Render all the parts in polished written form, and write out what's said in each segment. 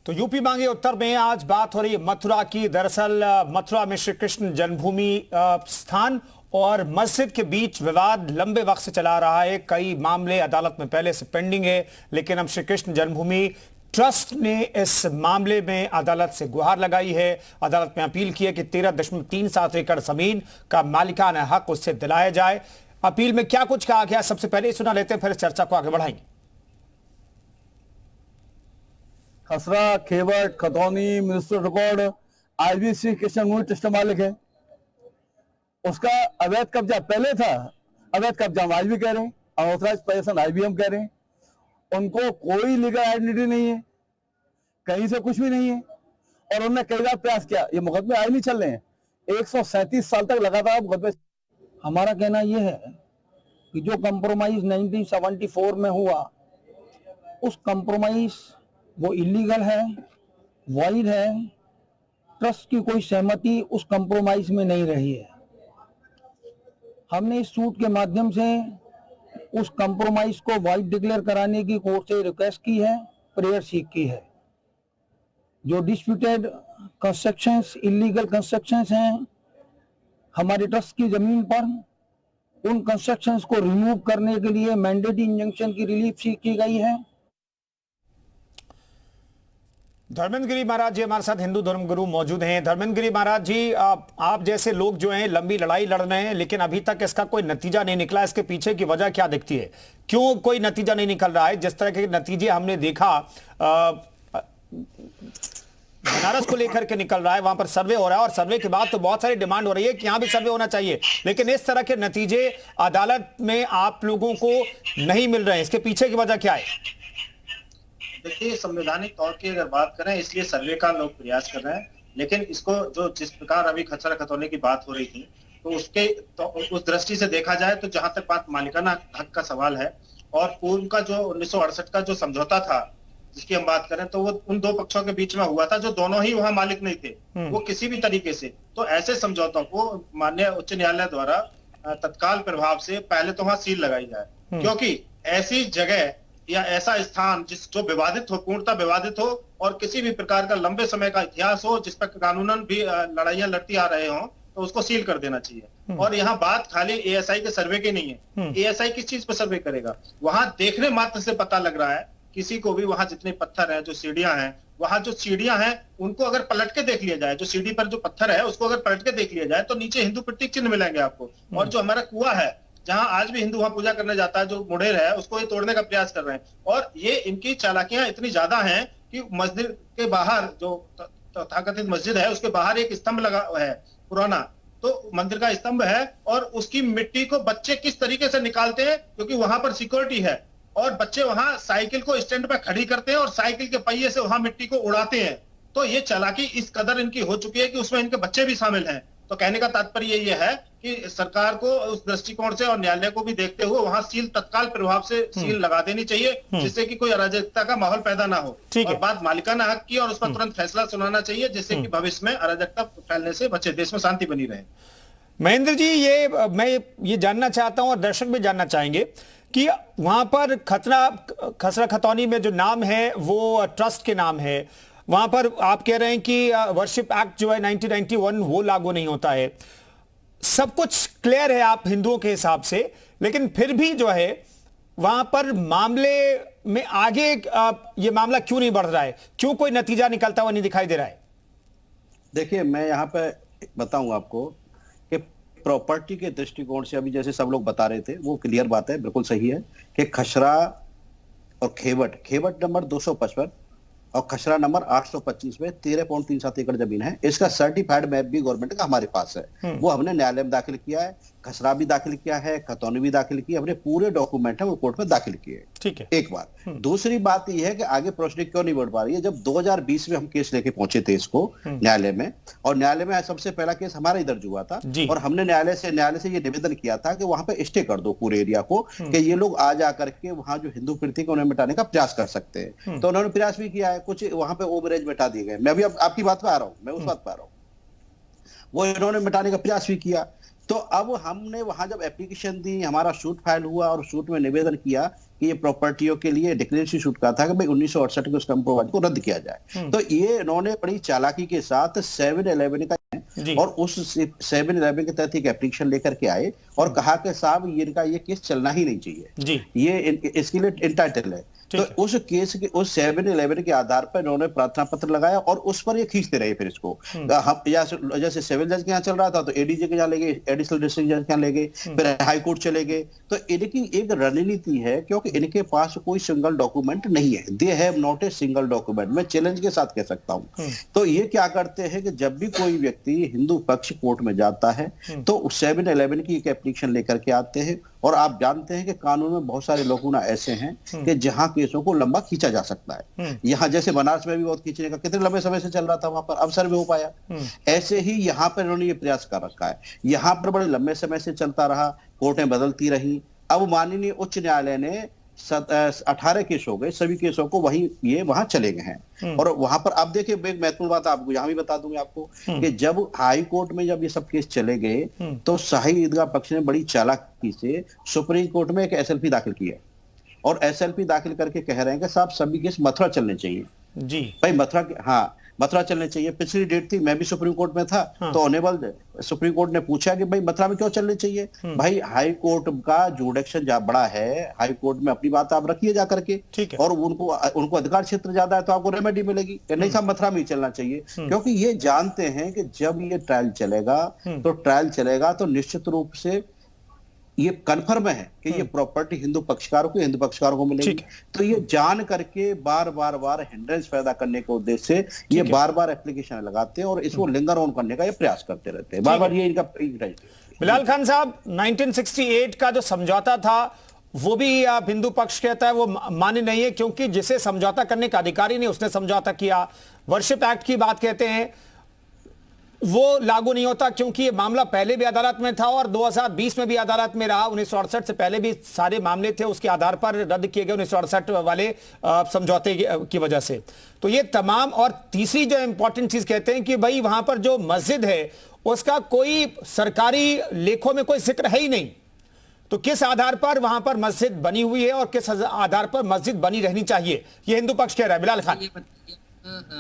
तो यूपी मांगे उत्तर में आज बात हो रही है मथुरा की। दरअसल मथुरा में श्री कृष्ण जन्मभूमि स्थान और मस्जिद के बीच विवाद लंबे वक्त से चला रहा है। कई मामले अदालत में पहले से पेंडिंग है, लेकिन अब श्री कृष्ण जन्मभूमि ट्रस्ट ने इस मामले में अदालत से गुहार लगाई है। अदालत में अपील की है कि 13.37 एकड़ जमीन का मालिकाना हक उससे दिलाया जाए। अपील में क्या कुछ कहा गया, सबसे पहले सुना लेते हैं, फिर इस चर्चा को आगे बढ़ाएंगे। खसरा, खेवट, खतौनी, म्युनिसिपल रिकॉर्ड आज भी श्री कृष्ण ट्रस्ट मालिक है। उसका अवैध कब्जा पहले था, अवैध कब्जा हम आज भी कह रहे हैं, अनऑथराइज्ड पोजीशन आज भी हम कह रहे हैं। उनको कोई लीगल आइडेंटिटी नहीं है, कहीं से कुछ भी नहीं है, और उन्होंने कई बार प्रयास किया। ये मुकदमे आज नहीं चल रहे हैं, 137 साल तक लगातार मुकदमे। हमारा कहना यह है कि जो कंप्रोमाइज 1974 में हुआ, उस कंप्रोमाइज वो इलीगल है, वॉइड है। ट्रस्ट की कोई सहमति उस कंप्रोमाइज में नहीं रही है। हमने इस सूट के माध्यम से उस कंप्रोमाइज को वॉइड डिक्लेयर कराने की कोर्ट से रिक्वेस्ट की है, प्रेयर सीख की है। जो डिस्प्यूटेड कंस्ट्रक्शंस, इलीगल कंस्ट्रक्शंस हैं हमारे ट्रस्ट की जमीन पर, उन कंस्ट्रक्शंस को रिमूव करने के लिए मैंडेटरी इंजंक्शन की रिलीफ सीख की गई है। धर्मेंद्र गिरी महाराज जी हमारे साथ हिंदू धर्म गुरु मौजूद हैं। धर्मेंद्र गिरी महाराज जी, आप जैसे लोग जो हैं लंबी लड़ाई लड़ रहे हैं, लेकिन अभी तक इसका कोई नतीजा नहीं निकला। इसके पीछे की वजह क्या दिखती है? क्यों कोई नतीजा नहीं निकल रहा है? जिस तरह के नतीजे हमने देखा बनारस को लेकर के निकल रहा है, वहां पर सर्वे हो रहा है, और सर्वे के बाद तो बहुत सारी डिमांड हो रही है कि यहां भी सर्वे होना चाहिए, लेकिन इस तरह के नतीजे अदालत में आप लोगों को नहीं मिल रहे हैं। इसके पीछे की वजह क्या है? देखिए, संवैधानिक तौर की अगर बात करें, इसलिए सर्वे का लोग प्रयास कर रहे हैं, लेकिन इसको जो जिस प्रकार अभी खसरा खतौनी की बात हो रही थी, तो उसके तो उस दृष्टि से देखा जाए तो जहां तक बात मालिकाना हक का सवाल है, और पूर्व का जो 1968 का जो समझौता था जिसकी हम बात करें, तो वो उन दो पक्षों के बीच में हुआ था जो दोनों ही वहां मालिक नहीं थे, वो किसी भी तरीके से। तो ऐसे समझौतों को माननीय उच्च न्यायालय द्वारा तत्काल प्रभाव से पहले तो वहां सील लगाई जाए, क्योंकि ऐसी जगह या ऐसा स्थान जो विवादित हो, पूर्णतः विवादित हो, और किसी भी प्रकार का लंबे समय का इतिहास हो, जिस पर कानूनन भी लड़ाइयां लड़ती आ रहे हो, तो उसको सील कर देना चाहिए। और यहाँ बात खाली एएसआई के सर्वे की नहीं है। एएसआई किस चीज पर सर्वे करेगा? वहां देखने मात्र से पता लग रहा है किसी को भी, वहां जितने पत्थर हैं, जो सीढ़ियां हैं, वहां जो सीढ़ियां हैं उनको अगर पलट के देख लिया जाए, जो सीढ़ी पर जो पत्थर है उसको अगर पलट के देख लिया जाए, तो नीचे हिंदू प्रतीक चिन्ह मिलेंगे आपको। और जो हमारा कुआं है, जहां आज भी हिंदू वहां पूजा करने जाता है, जो मुडेर है, उसको ये तोड़ने का प्रयास कर रहे हैं। और ये इनकी चालाकियां इतनी ज्यादा हैं कि मस्जिद के बाहर जो तथाकथित मस्जिद है, उसके बाहर एक स्तंभ लगा है पुराना, तो मंदिर का स्तंभ है, और उसकी मिट्टी को बच्चे किस तरीके से निकालते हैं, क्योंकि वहां पर सिक्योरिटी है, और बच्चे वहां साइकिल को स्टैंड पे खड़ी करते हैं और साइकिल के पहिए से वहां मिट्टी को उड़ाते हैं। तो ये चालाकी इस कदर इनकी हो चुकी है कि उसमें इनके बच्चे भी शामिल हैं। तो कहने का तात्पर्य ये है कि सरकार को उस दृष्टिकोण से और न्यायालय को भी देखते हुए वहां सील तत्काल प्रभाव से सील लगा देनी चाहिए, जिससे कि कोई अराजकता का माहौल पैदा ना हो। और बात मालिकाना हक की, और उस पर तुरंत फैसला सुनाना चाहिए, जिससे कि भविष्य में अराजकता फैलने से बचे, देश में शांति बनी रहे। महेंद्र जी, मैं ये जानना चाहता हूं और दर्शक भी जानना चाहेंगे कि वहां पर खसरा खतौनी में जो नाम है वो ट्रस्ट के नाम है। वहां पर आप कह रहे हैं कि वर्शिप एक्ट जो है 1991 वो लागू नहीं होता है। सब कुछ क्लियर है आप हिंदुओं के हिसाब से, लेकिन फिर भी जो है वहां पर मामले में आगे ये मामला क्यों नहीं बढ़ रहा है? क्यों कोई नतीजा निकलता हुआ नहीं दिखाई दे रहा है? देखिए, मैं यहाँ पे बताऊं आपको कि प्रॉपर्टी के दृष्टिकोण से अभी जैसे सब लोग बता रहे थे, वो क्लियर बात है, बिल्कुल सही है कि खसरा और खेवट नंबर 255 और खसरा नंबर 825 में 13.37 एकड़ जमीन है। इसका सर्टिफाइड मैप भी गवर्नमेंट का हमारे पास है, वो हमने न्यायालय में दाखिल किया है। खसरा भी दाखिल किया है, खतौनी भी दाखिल की, हमने पूरे डॉक्यूमेंट है वो कोर्ट में दाखिल किए। ठीक है, एक बात। दूसरी बात यह है कि आगे प्रोसीडिंग क्यों नहीं बढ़ पा रही है? जब 2020 में हम केस लेके पहुंचे थे इसको न्यायालय में, और न्यायालय में सबसे पहला केस हमारा ही दर्ज हुआ था, और हमने न्यायालय से ये निवेदन किया था कि वहां पे स्टे कर दो पूरे एरिया को, कि ये लोग आ जा करके वहां जो हिंदू प्रतीक है उन्हें मिटाने का प्रयास कर सकते हैं। तो उन्होंने प्रयास भी किया है, कुछ वहां पे ओवरेज मिटा दिए गए। मैं भी आपकी बात पे आ रहा हूं, मैं उस बात पे आ रहा हूं। वो इन्होंने मिटाने का प्रयास भी किया, तो अब हमने वहां जब एप्लीकेशन दी, हमारा सूट फाइल हुआ और सूट में निवेदन किया कि ये प्रॉपर्टियों के लिए डिक्लेरेशन सूट का था कि भाई 1968 के उस कंप्रोमाइज को रद्द किया जाए। तो ये इन्होंने बड़ी चालाकी के साथ 7-11 का और उस 7-11 के तहत एक एप्लीकेशन लेकर के आए और कहा कि साहब इनका ये केस चलना ही नहीं चाहिए, ये इसके लिए इंटाइटल है। तो उस केस के उस 7-11 के आधार पर इन्होंने प्रार्थना पत्र लगाया और उस पर ये खींचते रहे। फिर इसको हम जैसे सिविल जज के यहाँ चल रहा था तो एडीजे के यहाँ ले गए, एडिशनल डिस्ट्रिक्ट जज के यहाँ ले गए, फिर हाई कोर्ट चले गए। तो इनकी एक रणनीति है क्योंकि इनके पास कोई सिंगल डॉक्यूमेंट नहीं है, they have not a single document, मैं चैलेंज के साथ कह सकता हूं। तो ये क्या करते हैं कि जब भी कोई व्यक्ति हिंदू पक्ष कोर्ट में जाता है तो 7-11 की एक एप्लीकेशन लेकर के आते हैं। और आप जानते हैं कि कानून में बहुत सारे लोग ना ऐसे हैं कि जहां केसों को लंबा खींचा जा सकता है। यहाँ जैसे बनारस में भी बहुत खींचने का कितने लंबे समय से चल रहा था, वहां पर अवसर भी हो पाया। ऐसे ही यहाँ पर इन्होंने ये प्रयास कर रखा है, यहाँ पर बड़े लंबे समय से चलता रहा, कोर्टें बदलती रही। अब माननीय उच्च न्यायालय ने 18 केस हो गए, सभी केसों को वहां चले गए हैं। और वहां पर अब देखिए एक महत्वपूर्ण बात आपको यहाँ भी बता दूंगा आपको कि जब हाई कोर्ट में जब ये सब केस चले गए तो शाही ईदगाह पक्ष ने बड़ी चालाकी से सुप्रीम कोर्ट में एक एसएलपी दाखिल किया और एसएलपी दाखिल करके कह रहे हैं कि साहब सभी केस मथुरा चलने चाहिए जी भाई, मथुरा चलने चाहिए। पिछली डेट थी, मैं भी सुप्रीम कोर्ट में था। तो ऑनेबल सुप्रीम कोर्ट ने पूछा कि भाई मथुरा में क्यों चलने चाहिए। भाई हाई कोर्ट का जुडिक्शन जहाँ बड़ा है, हाई कोर्ट में अपनी बात आप रखिए जाकर के, और उनको अधिकार क्षेत्र ज्यादा है तो आपको रेमेडी मिलेगी। नहीं साहब मथुरा में ही चलना चाहिए, क्योंकि ये जानते हैं कि जब ये ट्रायल चलेगा तो निश्चित रूप से ये कन्फर्म है कि ये प्रॉपर्टी हिंदू पक्षकारों को मिलेगी। तो ये जान करके बार हिंड्रेंस पैदा करने के उद्देश्य से ये बार एप्लीकेशन लगाते हैं और इसको लिंगर ऑन करने का ये प्रयास करते रहते हैं बार ये इनका। बिलाल खान साहब, 1968 का जो समझौता था वो भी आप हिंदू पक्ष कहता है वो मान्य नहीं है, क्योंकि जिसे समझौता करने का अधिकार ही नहीं उसने समझौता किया। वर्शिप एक्ट की बात कहते हैं वो लागू नहीं होता क्योंकि ये मामला पहले भी अदालत में था और 2020 में भी अदालत में रहा। 1968 से पहले भी सारे मामले थे, उसके आधार पर रद्द किए गए 1968 वाले समझौते की वजह से। तो ये तमाम, और तीसरी जो इंपॉर्टेंट चीज कहते हैं कि भाई वहां पर जो मस्जिद है उसका कोई सरकारी लेखों में कोई जिक्र है ही नहीं। तो किस आधार पर वहां पर मस्जिद बनी हुई है और किस आधार पर मस्जिद बनी रहनी चाहिए, ये हिंदू पक्ष कह रहा है। बिलाल खान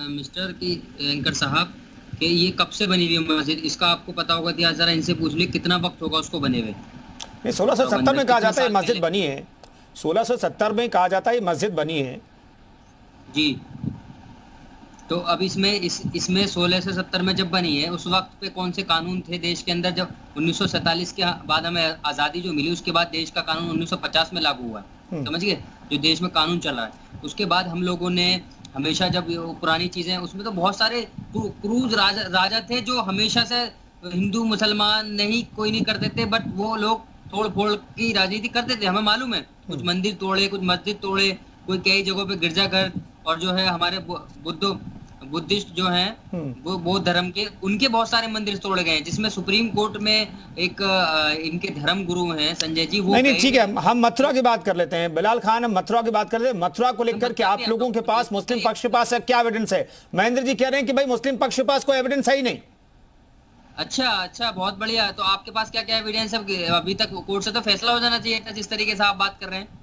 मिस्टर की एंकर साहब कि ये कब से बनी हुई है मस्जिद, इसका आपको पता होगा, इतिहास जरा इनसे पूछ ली कितना वक्त होगा उसको बने हुए। नहीं, 1670 में कहा जाता है मस्जिद बनी है, 1670 में कहा जाता है मस्जिद बनी है जी। तो अब इसमें 1670 में जब बनी है उस वक्त पे कौन से कानून थे देश के अंदर? जब 1947 के बाद हमें आज़ादी जो मिली उसके बाद देश का कानून 1950 में लागू हुआ है, समझ गए, जो देश में कानून चल रहा है। उसके बाद हम लोगों ने हमेशा जब पुरानी चीजें, उसमें तो बहुत सारे क्रूज राजा थे जो हमेशा से हिंदू मुसलमान नहीं कोई नहीं करते थे, बट वो लोग तोड़ फोड़ की राजनीति करते थे, हमें मालूम है। कुछ मंदिर तोड़े, कुछ मस्जिद तोड़े, कोई कई जगहों पे गिरजाघर, और जो है हमारे बुद्धिस्ट जो हैं वो बौद्ध धर्म के, उनके बहुत सारे मंदिर तोड़े गए हैं, जिसमें सुप्रीम कोर्ट में एक इनके धर्म गुरु हैं संजय जी, वो नहीं ठीक है, हम मथुरा की बात कर लेते हैं। बिलाल खान, हम मथुरा की बात कर लेते हैं। मथुरा को लेकर के आप लोगों के पास, मुस्लिम पक्ष के पास क्या एविडेंस है? महेंद्र जी कह रहे हैं कि भाई मुस्लिम पक्ष के पास कोई एविडेंस है ही नहीं। अच्छा, बहुत बढ़िया। तो आपके पास क्या क्या एविडेंस है? अभी तक कोर्ट से तो फैसला हो जाना चाहिए था जिस तरीके से आप बात कर रहे हैं।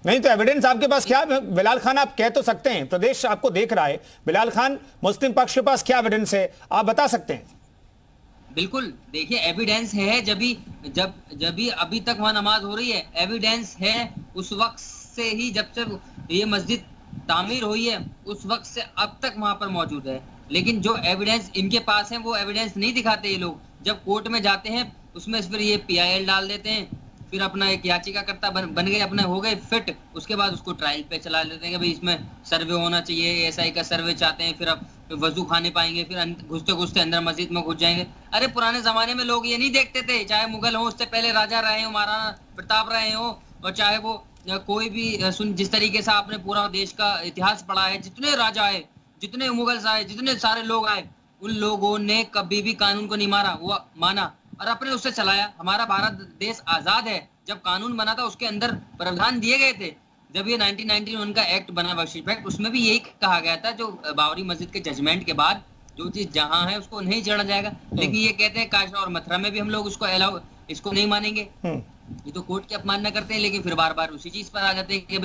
नहीं तो एविडेंस आपके पास क्या है? बिलाल खान, आप कह तो सकते हैं, प्रदेश आपको देख रहा है। बिलाल खान, मुस्लिम पक्ष के पास क्या एविडेंस है, आप बता सकते हैं? बिल्कुल, देखिए एविडेंस है, जब भी अभी तक वहां नमाज हो रही है, एविडेंस है उस वक्त से ही, जब से ये मस्जिद तामीर हुई है उस वक्त से अब तक वहां पर मौजूद है। लेकिन जो एविडेंस इनके पास है वो एविडेंस नहीं दिखाते ये लोग। जब कोर्ट में जाते हैं उसमें फिर ये PIL डाल देते हैं, फिर अपना एक याचिकाकर्ता बन गए, अपने हो गए फिट, उसके बाद उसको ट्रायल पे चला लेते हैं कि भाई इसमें सर्वे होना चाहिए, SI का सर्वे चाहते हैं, फिर अब वजू खाने पाएंगे, फिर घुसते घुसते अंदर मस्जिद में घुस जाएंगे। अरे पुराने जमाने में लोग ये नहीं देखते थे, चाहे मुगल हो, उससे पहले राजा रहे हो, महाराणा प्रताप रहे हो, और चाहे वो कोई भी जिस तरीके से आपने पूरा देश का इतिहास पढ़ा है, जितने राजा आए, जितने मुगल आए, जितने सारे लोग आए, उन लोगों ने कभी भी कानून को नहीं माना और अपने उससे चलाया। हमारा भारत देश आजाद है, जब कानून बना था उसके अंदर प्रावधान दिए गए थे। जब ये 1991 का एक्ट बना, वर्शिप एक्ट, उसमें भी यही कहा गया था, जो बाबरी मस्जिद के जजमेंट के बाद जो चीज जहाँ है उसको नहीं चढ़ा जाएगा। लेकिन ये कहते हैं काशी और मथुरा में भी हम लोग उसको अलाउ, इसको नहीं मानेंगे। ये तो कोर्ट की अपमानना करते हैं, लेकिन फिर बार बार उसी चीज पर आ जाते हैं कि भाई